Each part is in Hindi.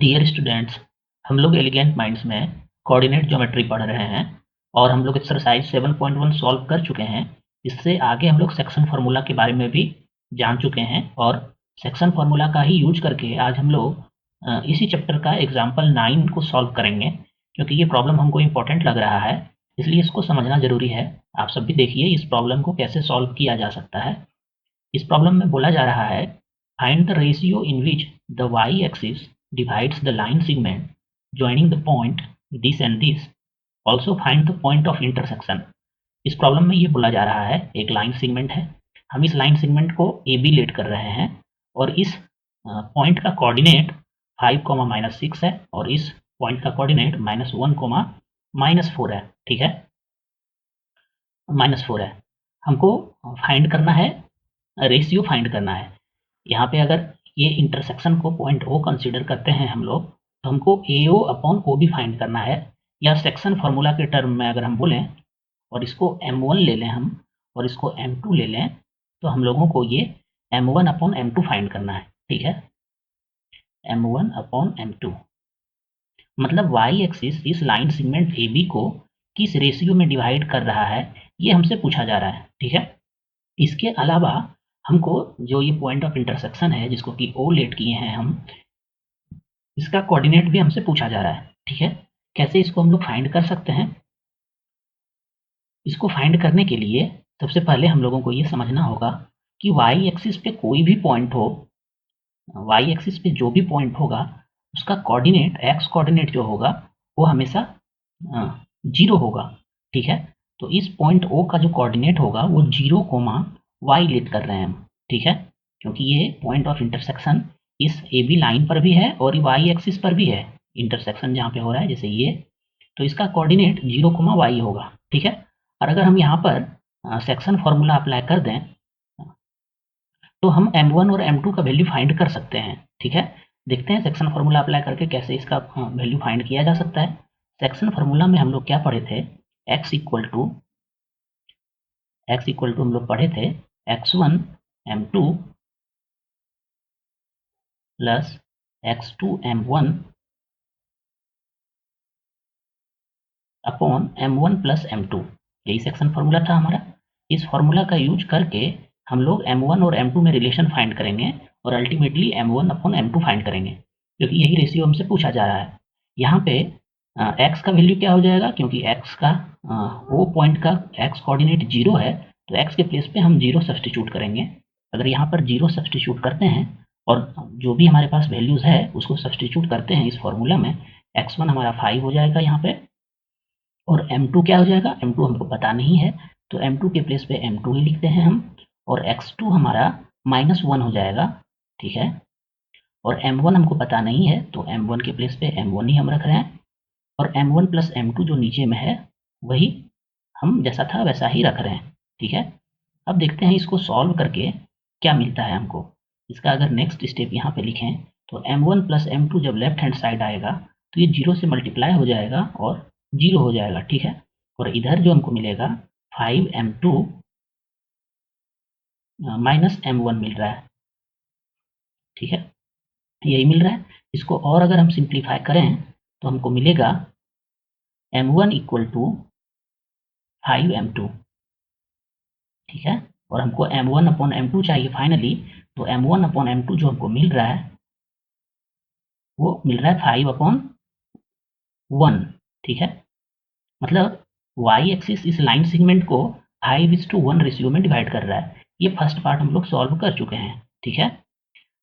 डियर स्टूडेंट्स, हम लोग एलिगेंट माइंड्स में कोऑर्डिनेट ज्योमेट्री पढ़ रहे हैं और हम लोग एक्सरसाइज 7.1 सॉल्व कर चुके हैं। इससे आगे हम लोग सेक्शन फार्मूला के बारे में भी जान चुके हैं और सेक्शन फार्मूला का ही यूज करके आज हम लोग इसी चैप्टर का एग्जाम्पल 9 को सॉल्व करेंगे। क्योंकि ये प्रॉब्लम हमको इम्पोर्टेंट लग रहा है, इसलिए इसको समझना जरूरी है। आप सब भी देखिए इस प्रॉब्लम को कैसे सॉल्व किया जा सकता है। इस प्रॉब्लम में बोला जा रहा है, find the ratio in which the Y axis divides the line segment joining the point this and this. Also find the point of intersection. इस प्रॉब्लम में ये बोला जा रहा है, एक लाइन सेगमेंट है, हम इस लाइन सेगमेंट को ए बी लेट कर रहे हैं और इस पॉइंट का कोऑर्डिनेट 5, -6 है और इस पॉइंट का कोऑर्डिनेट -1, -4 है। ठीक है, -4 है। हमको फाइंड करना है, रेशियो फाइंड करना है। यहाँ पे अगर ये इंटरसेक्शन को पॉइंट ओ कंसीडर करते हैं हम लोग, तो हमको ए ओ अपॉन ओ भी फाइंड करना है, या सेक्शन फार्मूला के टर्म में अगर हम बोलें और इसको M1 ले लें हम और इसको M2 ले लें, तो हम लोगों को ये M1 अपॉन M2 फाइंड करना है। ठीक है, M1 अपॉन M2 मतलब वाई एक्सिस इस लाइन सेगमेंट ए बी को किस रेशियो में डिवाइड कर रहा है, ये हमसे पूछा जा रहा है। ठीक है, इसके अलावा हमको जो ये पॉइंट ऑफ इंटरसेक्शन है जिसको कि ओ लेट किए हैं हम, इसका कोऑर्डिनेट भी हमसे पूछा जा रहा है। ठीक है, कैसे इसको हम लोग फाइंड कर सकते हैं? इसको फाइंड करने के लिए सबसे पहले हम लोगों को ये समझना होगा कि वाई एक्सिस पे कोई भी पॉइंट हो, वाई एक्सिस पे जो भी पॉइंट होगा उसका कोऑर्डिनेट, एक्स कोऑर्डिनेट जो होगा वो हमेशा 0 होगा। ठीक है, तो इस पॉइंट ओ का जो कोऑर्डिनेट होगा वो 0, वाई लेट कर रहे हैं हम। ठीक है, क्योंकि ये पॉइंट ऑफ इंटरसेक्शन इस ए बी लाइन पर भी है और वाई एक्सिस पर भी है। इंटरसेक्शन जहाँ पे हो रहा है जैसे ये, तो इसका कोऑर्डिनेट 0, होगा। ठीक है, और अगर हम यहाँ पर सेक्शन फार्मूला अप्लाई कर दें तो हम M1 और M2 का वैल्यू फाइंड कर सकते हैं। ठीक है, देखते हैं सेक्शन फार्मूला अप्लाई करके कैसे इसका वैल्यू फाइंड किया जा सकता है। सेक्शन फार्मूला में हम लोग क्या पढ़े थे, x इक्वल टू हम लोग पढ़े थे x1 M2 plus x2 M1 upon M1 plus M2। यही सेक्शन फार्मूला था हमारा। इस फार्मूला का यूज करके हम लोग M1 और M2 में रिलेशन फाइंड करेंगे और ultimately M1 upon M2 find करेंगे, क्योंकि यही रेशियो हमसे पूछा जा रहा है। यहाँ पे x का वैल्यू क्या हो जाएगा, क्योंकि x का वो पॉइंट का x कोऑर्डिनेट 0 है, तो x के प्लेस पे हम 0 सब्सटीट्यूट करेंगे। अगर यहाँ पर 0 सब्सटीट्यूट करते हैं और जो भी हमारे पास वैल्यूज़ है उसको सब्सटीट्यूट करते हैं इस फार्मूला में, x1 हमारा 5 हो जाएगा यहाँ पे, और M2 क्या हो जाएगा, M2 हमको पता नहीं है, तो M2 के प्लेस पे M2 ही लिखते हैं हम, और x2 हमारा -1 हो जाएगा। ठीक है, और M1 हमको पता नहीं है, तो M1 के प्लेस पे M1 ही हम रख रहे हैं, और M1 प्लस M2 जो नीचे में है वही हम जैसा था वैसा ही रख रहे हैं। ठीक है, अब देखते हैं इसको सॉल्व करके क्या मिलता है हमको। इसका अगर नेक्स्ट स्टेप यहाँ पे लिखें तो M1 प्लस M2 जब लेफ्ट हैंड साइड आएगा तो ये 0 से मल्टीप्लाई हो जाएगा और 0 हो जाएगा। ठीक है, और इधर जो हमको मिलेगा 5M2 माइनस M1 मिल रहा है। ठीक है, यही मिल रहा है। इसको और अगर हम सिंप्लीफाई करें तो हमको मिलेगा M1 इक्वल टू 5M2। ठीक है, और हमको M1 अपॉन M2 चाहिए फाइनली, तो M1 अपॉन M2 जो हमको मिल रहा है वो मिल रहा है 5/1। ठीक है, मतलब वाई एक्सिस इस लाइन सेगमेंट को 5:1 रेशियो में डिवाइड कर रहा है। ये फर्स्ट पार्ट हम लोग सॉल्व कर चुके हैं। ठीक है,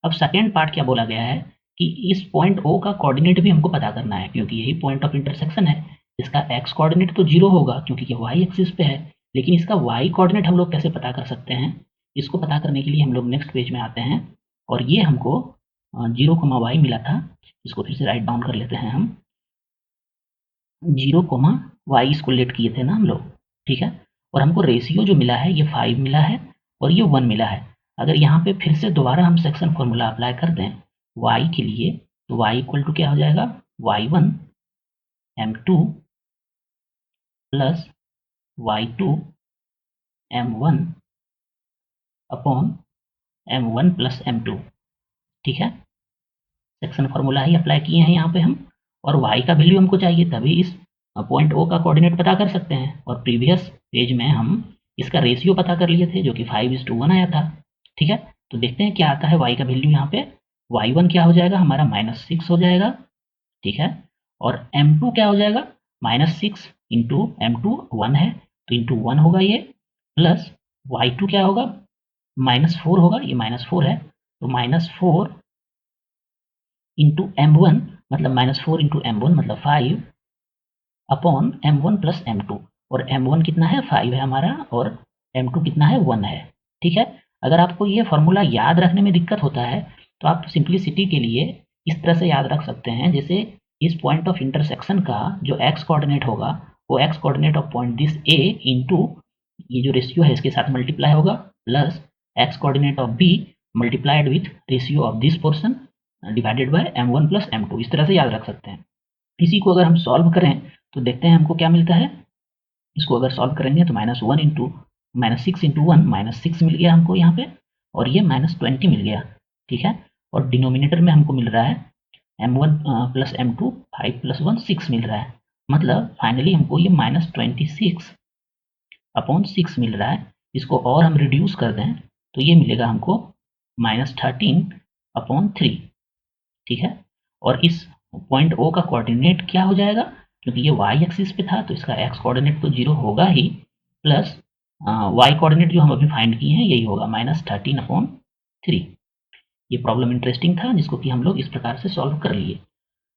अब सेकेंड पार्ट क्या बोला गया है कि इस पॉइंट ओ का कोऑर्डिनेट भी हमको पता करना है, क्योंकि यही पॉइंट ऑफ इंटरसेक्शन है। इसका एक्स कोऑर्डिनेट तो 0 होगा क्योंकि ये वाई एक्सिस पे है, लेकिन इसका वाई कोऑर्डिनेट हम लोग कैसे पता कर सकते हैं? इसको पता करने के लिए हम लोग नेक्स्ट पेज में आते हैं, और ये हमको 0, मिला था। इसको फिर से राइट डाउन कर लेते हैं हम। 0, इसको लेट किए थे ना हम लोग। ठीक है, और हमको रेशियो जो मिला है ये 5 मिला है और ये 1 मिला है। अगर यहाँ पे फिर से दोबारा हम सेक्शन फॉर्मूला अप्लाई कर दें y के लिए, तो y इक्वल टू क्या हो जाएगा, y1 M2 plus y2 M1 upon M1 plus M2। ठीक है, सेक्शन फार्मूला ही अप्लाई किए हैं यहाँ पे हम, और y का वैल्यू हमको चाहिए, तभी इस पॉइंट O का कोऑर्डिनेट पता कर सकते हैं। और प्रीवियस पेज में हम इसका रेशियो पता कर लिए थे जो कि 5:1 आया था। ठीक है, तो देखते हैं क्या आता है y का वैल्यू यहाँ पे। y1 क्या हो जाएगा हमारा -6 हो जाएगा। ठीक है, और m2 क्या हो जाएगा, -6 इंटू M2 1 है तो इंटू 1 होगा ये, प्लस y2 क्या होगा, -4 होगा, ये -4 है तो -4 इंटू M1 मतलब -4 इंटू M1 मतलब 5 अपॉन M1 प्लस M2, और M1 कितना है 5 है हमारा, और M2 कितना है 1 है। ठीक है, अगर आपको ये फॉर्मूला याद रखने में दिक्कत होता है तो आप सिंप्लिसिटी के लिए इस तरह से याद रख सकते हैं, जैसे इस पॉइंट ऑफ इंटरसेक्शन का जो x कोऑर्डिनेट होगा वो x coordinate of point this A into ये जो रेशियो है इसके साथ मल्टीप्लाई होगा, plus x coordinate of B multiplied with ratio of this portion divided by M1 plus M2, इस तरह से याद रख सकते हैं। इसी को अगर हम सॉल्व करें तो देखते हैं हमको क्या मिलता है। इसको अगर सॉल्व करेंगे तो -1 इंटू -6 इंटू 1 -6 मिल गया हमको यहाँ पे, और ये -20 मिल गया। ठीक है, और डिनोमिनेटर में हमको मिल रहा है M1 प्लस M2 5 प्लस 1 6 मिल रहा है, मतलब फाइनली हमको ये -26 अपॉन 6 मिल रहा है। इसको और हम रिड्यूस कर दें तो ये मिलेगा हमको -13 अपॉन 3। ठीक है, और इस पॉइंट O का कोऑर्डिनेट क्या हो जाएगा, क्योंकि ये y एक्सिस पे था तो इसका x कोऑर्डिनेट तो 0 होगा ही, प्लस y कोऑर्डिनेट जो हम अभी फाइंड किए हैं यही होगा -13 अपॉन 3। ये प्रॉब्लम इंटरेस्टिंग था जिसको कि हम लोग इस प्रकार से सॉल्व कर लिए।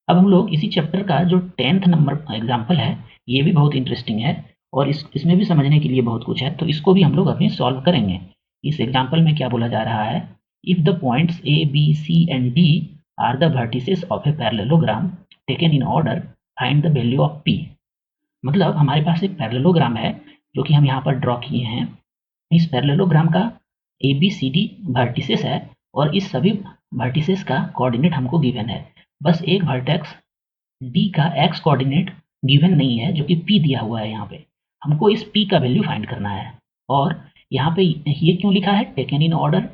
अब हम लोग इसी चैप्टर का जो 10th नंबर एग्जाम्पल है ये भी बहुत इंटरेस्टिंग है, और इसमें भी समझने के लिए बहुत कुछ है, तो इसको भी हम लोग अभी सॉल्व करेंगे। इस एग्जाम्पल में क्या बोला जा रहा है, if the points A, B, C and D are the vertices of a parallelogram taken in order, find the value of P। मतलब हमारे पास एक पैरेललोग्राम है जो कि हम यहाँ पर ड्रॉ किए हैं। इस पैरेललोग्राम का ABCD वर्टिसेस है, और इस सभी वर्टिसेस का कोऑर्डिनेट हमको गिवन है। बस एक वर्टेक्स D का x कोऑर्डिनेट गिवन नहीं है जो कि P दिया हुआ है यहाँ पे। हमको इस P का वैल्यू फाइंड करना है, और यहाँ पे ये क्यों लिखा है टेकन इन ऑर्डर,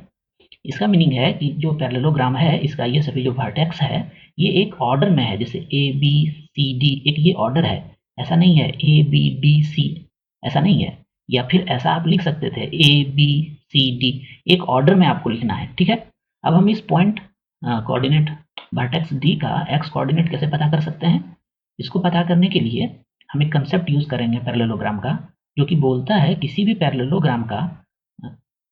इसका मीनिंग है कि जो पैरेललोग्राम है इसका ये सभी जो वर्टेक्स है ये एक ऑर्डर में है, जैसे A B C D एक ये ऑर्डर है, ऐसा नहीं है A B D C, ऐसा नहीं है। या फिर ऐसा आप लिख सकते थे A B C D, एक ऑर्डर में आपको लिखना है। ठीक है, अब हम इस पॉइंट कोऑर्डिनेट वर्टेक्स D का x कोऑर्डिनेट कैसे पता कर सकते हैं, इसको पता करने के लिए हम एक कंसेप्ट यूज करेंगे पैरेललोग्राम का, जो कि बोलता है किसी भी पैरेललोग्राम का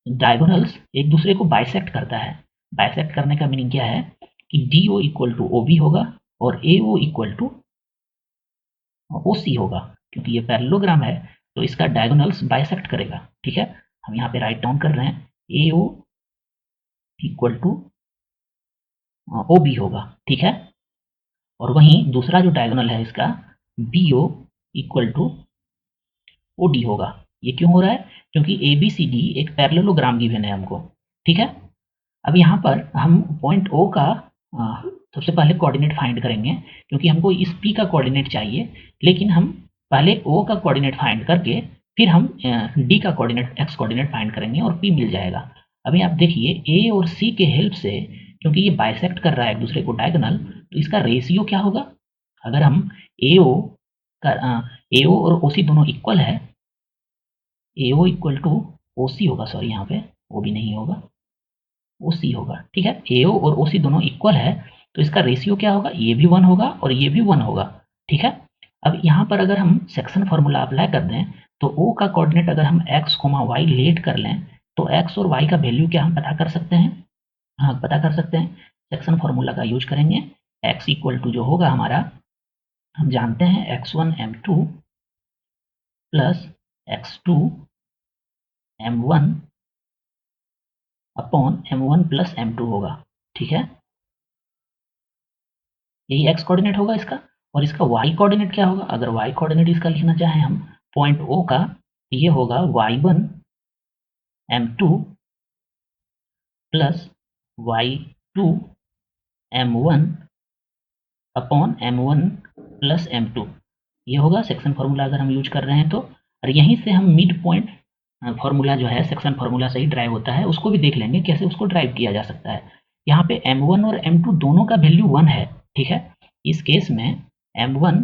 डायगोनल्स एक दूसरे को बाइसेक्ट करता है। बाइसेक्ट करने का मीनिंग क्या है कि DO इक्वल टू OB होगा और AO इक्वल टू OC होगा, क्योंकि ये पैरेललोग्राम है तो इसका डायगोनल्स बाइसेक्ट करेगा। ठीक है, हम यहाँ पे राइट डाउन कर रहे हैं AO इक्वल टू OB होगा। ठीक है, और वहीं दूसरा जो डायगोनल है इसका BO इक्वल टू OD होगा। ये क्यों हो रहा है, क्योंकि ABCD एक पैरेललोग्राम गिवन है हमको। ठीक है, अब यहाँ पर हम पॉइंट O का सबसे पहले कोऑर्डिनेट फाइंड करेंगे, क्योंकि हमको इस P का कोऑर्डिनेट चाहिए, लेकिन हम पहले O का कोऑर्डिनेट फाइंड करके फिर हम D का कोऑर्डिनेट x कोऑर्डिनेट फाइंड करेंगे और P मिल जाएगा। अभी आप देखिए A और C के हेल्प से, क्योंकि ये बाइसेक्ट कर रहा है एक दूसरे को डायगोनल, तो इसका रेशियो क्या होगा, अगर हम AO का AO और OC दोनों इक्वल है, AO इक्वल टू OC होगा, सॉरी यहाँ पे OB नहीं होगा, OC होगा। ठीक है, AO और OC दोनों इक्वल है तो इसका रेशियो क्या होगा, ये भी 1 होगा और ये भी 1 होगा। ठीक है, अब यहाँ पर अगर हम सेक्शन फार्मूला अप्लाई कर दें तो O का कोऑर्डिनेट अगर हम x, y लेट कर लें तो x और y का वैल्यू क्या हम पता कर सकते हैं, हाँ पता कर सकते हैं। सेक्शन फार्मूला का यूज करेंगे, x इक्वल टू जो होगा हमारा, हम जानते हैं x1 m2 plus x2 m1 upon m1 plus m2 होगा। ठीक है, यही x कोऑर्डिनेट होगा इसका, और इसका y कोऑर्डिनेट क्या होगा, अगर y कोऑर्डिनेट इसका लिखना चाहें हम पॉइंट O का, ये होगा y1 m2 plus y2 m1 upon m1 plus m2, ये होगा सेक्शन फार्मूला अगर हम यूज कर रहे हैं तो। और यहीं से हम मिड पॉइंट फार्मूला जो है सेक्शन फार्मूला से ही ड्राइव होता है, उसको भी देख लेंगे कैसे उसको ड्राइव किया जा सकता है। यहाँ पे m1 और m2 दोनों का वैल्यू 1 है, ठीक है। इस केस में m1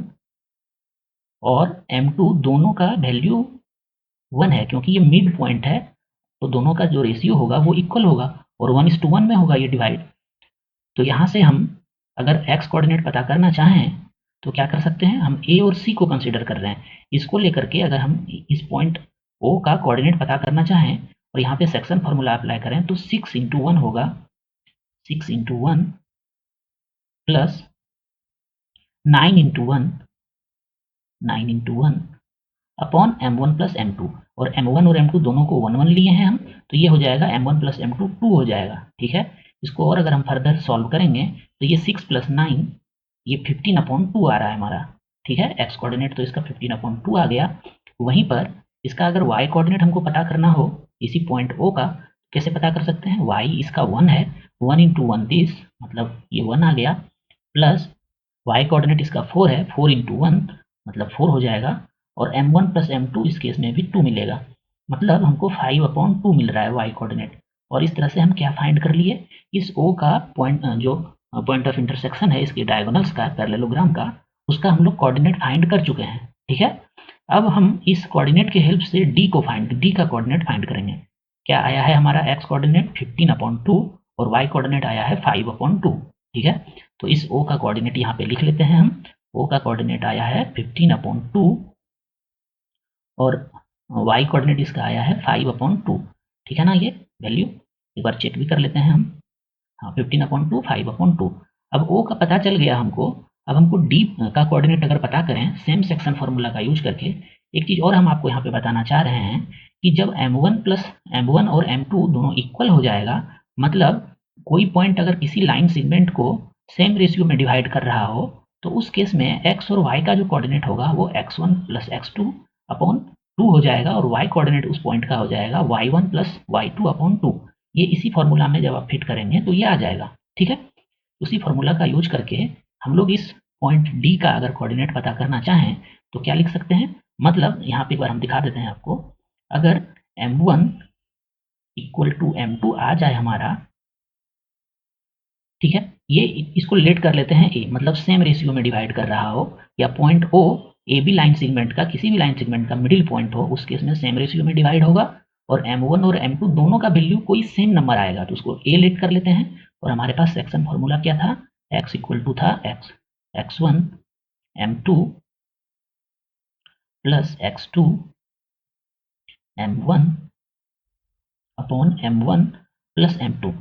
और m2 दोनों का वैल्यू 1 है, क्योंकि ये मिड पॉइंट है, तो दोनों का जो रेशियो होगा वो इक्वल होगा और 1:1 में होगा ये डिवाइड। तो यहाँ से हम अगर x कोऑर्डिनेट पता करना चाहें तो क्या कर सकते हैं, हम a और c को कंसीडर कर रहे हैं। इसको लेकर के अगर हम इस पॉइंट O का कोऑर्डिनेट पता करना चाहें और यहाँ पे सेक्शन फार्मूला अप्लाई करें तो 6 × 1 होगा, 6 × 1 plus 9 × 1, 9 × 1 upon m1 plus m2, और m1 और m2 दोनों को 1 1 लिए हैं हम, तो ये हो जाएगा m1 प्लस m2 2 हो जाएगा, ठीक है। इसको और अगर हम फर्दर सॉल्व करेंगे तो ये 6 + 9 ये 15/2 आ रहा है हमारा, ठीक है। x कोऑर्डिनेट तो इसका 15/2 आ गया। वहीं पर इसका अगर y कोऑर्डिनेट हमको पता करना हो इसी पॉइंट O का, कैसे पता कर सकते हैं, y इसका 1 है, 1 × 1 दिस, मतलब ये 1 आ गया, प्लस y कोऑर्डिनेट इसका 4 है, 4 × 1 मतलब 4 हो जाएगा, और m1 प्लस m2 इस केस में भी 2 मिलेगा, मतलब हमको 5/2 मिल रहा है y कोऑर्डिनेट। और इस तरह से हम क्या फाइंड कर लिए, इस O का पॉइंट जो पॉइंट ऑफ इंटरसेक्शन है इसके डायगोनल्स का, पैरेललोग्राम का, उसका हम लोग कोऑर्डिनेट फाइंड कर चुके हैं, ठीक है। अब हम इस कोऑर्डिनेट के हेल्प से डी का कोऑर्डिनेट फाइंड करेंगे। क्या आया है हमारा x कोऑर्डिनेट 15/2 और y कोऑर्डिनेट आया है 5/2, ठीक है। तो इस O का कोऑर्डिनेट यहाँ पे लिख लेते हैं हम। O का कोऑर्डिनेट आया है 15/2 और y कोऑर्डिनेट इसका आया है 5/2, ठीक है ना। ये वैल्यू एक बार चेक भी कर लेते हैं हम। हाँ, 15/2 5/2। अब O का पता चल गया हमको। अब हमको D का कोऑर्डिनेट अगर पता करें सेम सेक्शन फार्मूला का यूज करके, एक चीज़ और हम आपको यहाँ पे बताना चाह रहे हैं कि जब m1 और m2 दोनों इक्वल हो जाएगा, मतलब कोई पॉइंट अगर किसी लाइन सेगमेंट को सेम रेशियो में डिवाइड कर रहा हो, तो उस केस में x और y का जो कोऑर्डिनेट होगा वो x1 + x2/2 हो जाएगा, और y कोऑर्डिनेट उस पॉइंट का हो जाएगा y1 + y2/2। ये इसी फॉर्मूला में जब आप फिट करेंगे तो ये आ जाएगा, ठीक है। उसी फॉर्मूला का यूज करके हम लोग इस पॉइंट डी का अगर कोऑर्डिनेट पता करना चाहें तो क्या लिख सकते हैं, मतलब यहाँ पे एक बार हम दिखा देते हैं आपको। अगर m1 = m2 आ जाए हमारा, ठीक है, ये इसको लेट कर लेते हैं a, मतलब सेम रेशियो में डिवाइड कर रहा हो, या point O A B line segment का, किसी भी लाइन सेगमेंट का मिडिल पॉइंट हो, उस केस में सेम रेशियो में डिवाइड होगा, और m1 और m2 दोनों का वैल्यू कोई सेम नंबर आएगा, तो उसको a लेट कर लेते हैं। और हमारे पास सेक्शन फॉर्मूला क्या था, x = था x1 m2 plus x2 m1/m1 plus m2,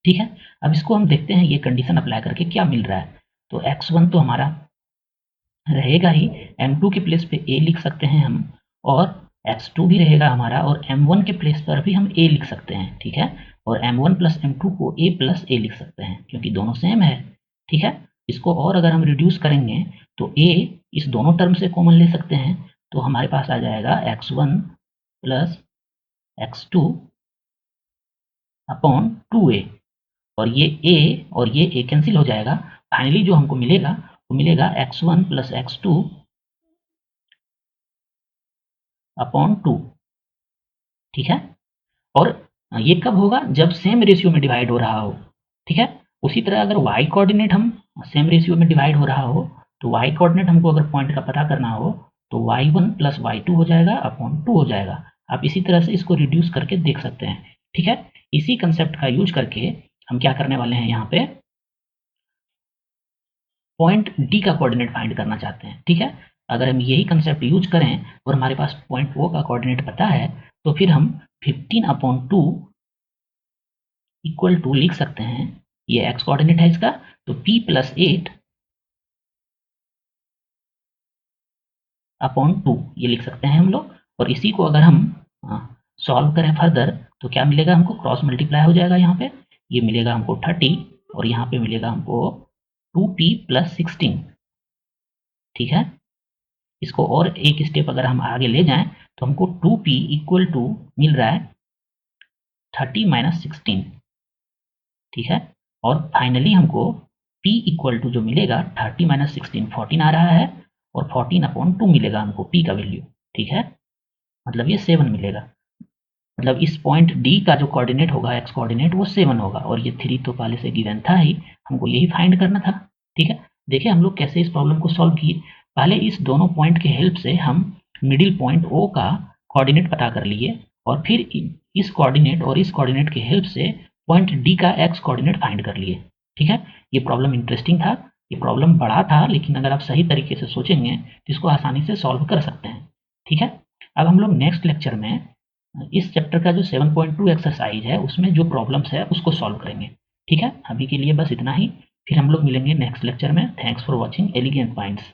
ठीक है। अब इसको हम देखते हैं ये कंडीशन अप्लाई करके क्या मिल रहा है। तो x1 तो हमारा रहेगा ही, m2 के प्लेस पे a लिख सकते हैं हम, और x2 भी रहेगा हमारा, और m1 के प्लेस पर भी हम a लिख सकते हैं, ठीक है। और m1 + m2 को a + a लिख सकते हैं क्योंकि दोनों सेम है, ठीक है। इसको और अगर हम रिड्यूस करेंगे तो a इस दोनों टर्म से कॉमन ले सकते हैं, तो हमारे पास आ जाएगा x1 + x2/2a, और ये a और ये a कैंसिल हो जाएगा। फाइनली जो हमको मिलेगा वो मिलेगा x1 + x2/2, ठीक है। और ये कब होगा, जब सेम रेशियो में डिवाइड हो रहा हो, ठीक है। उसी तरह अगर y कोऑर्डिनेट हम सेम रेशियो में डिवाइड हो रहा हो, तो y कोऑर्डिनेट हमको अगर पॉइंट का पता करना हो तो y1 + y2 हो जाएगा अपॉन 2 हो जाएगा। आप इसी तरह से इसको रिड्यूस करके देख सकते हैं, ठीक है। इसी कंसेप्ट का यूज करके हम क्या करने वाले हैं, यहाँ पे पॉइंट डी का कोऑर्डिनेट फाइंड करना चाहते हैं, ठीक है। अगर हम यही कंसेप्ट यूज करें और हमारे पास पॉइंट O का कोऑर्डिनेट पता है, तो फिर हम 15/2 = लिख सकते हैं, ये x कोऑर्डिनेट है इसका, तो p + 8/2 ये लिख सकते हैं हम लोग। और इसी को अगर हम सॉल्व करें फर्दर तो क्या मिलेगा हमको, क्रॉस मल्टीप्लाई हो जाएगा यहाँ पे, ये मिलेगा हमको 30 और यहाँ पे मिलेगा हमको 2p + 16, ठीक है। इसको और एक स्टेप अगर हम आगे ले जाएं तो हमको 2p = मिल रहा है 30 - 16, ठीक है। और फाइनली हमको p = जो मिलेगा 30 - 16 14 आ रहा है, और 14/2 मिलेगा हमको p का वैल्यू, ठीक है, मतलब ये 7 मिलेगा। मतलब इस पॉइंट डी का जो कोऑर्डिनेट होगा एक्स कोऑर्डिनेट वो 7 होगा और ये 3 तो पहले से गिवन था ही, हमको यही फाइंड करना था। ठीक है, देखिए हम लोग कैसे इस प्रॉब्लम को सॉल्व किए। पहले इस दोनों पॉइंट के हेल्प से हम मिडिल पॉइंट ओ का कोऑर्डिनेट पता कर लिए और फिर इस कोऑर्डिनेट और इस कोऑर्डिनेट के हेल्प से पॉइंट डी का एक्स कोऑर्डिनेट फाइंड कर लिए। ठीक है, ये प्रॉब्लम इंटरेस्टिंग था, ये प्रॉब्लम बड़ा था, लेकिन अगर आप सही तरीके से सोचेंगे तो इसको आसानी से सॉल्व कर सकते हैं। ठीक है, अब हम लोग नेक्स्ट लेक्चर में इस चैप्टर का जो 7.2 एक्सरसाइज है उसमें जो प्रॉब्लम्स है उसको सॉल्व करेंगे। ठीक है, अभी के लिए बस इतना ही, फिर हम लोग मिलेंगे नेक्स्ट लेक्चर में। Thanks for watching elegant minds.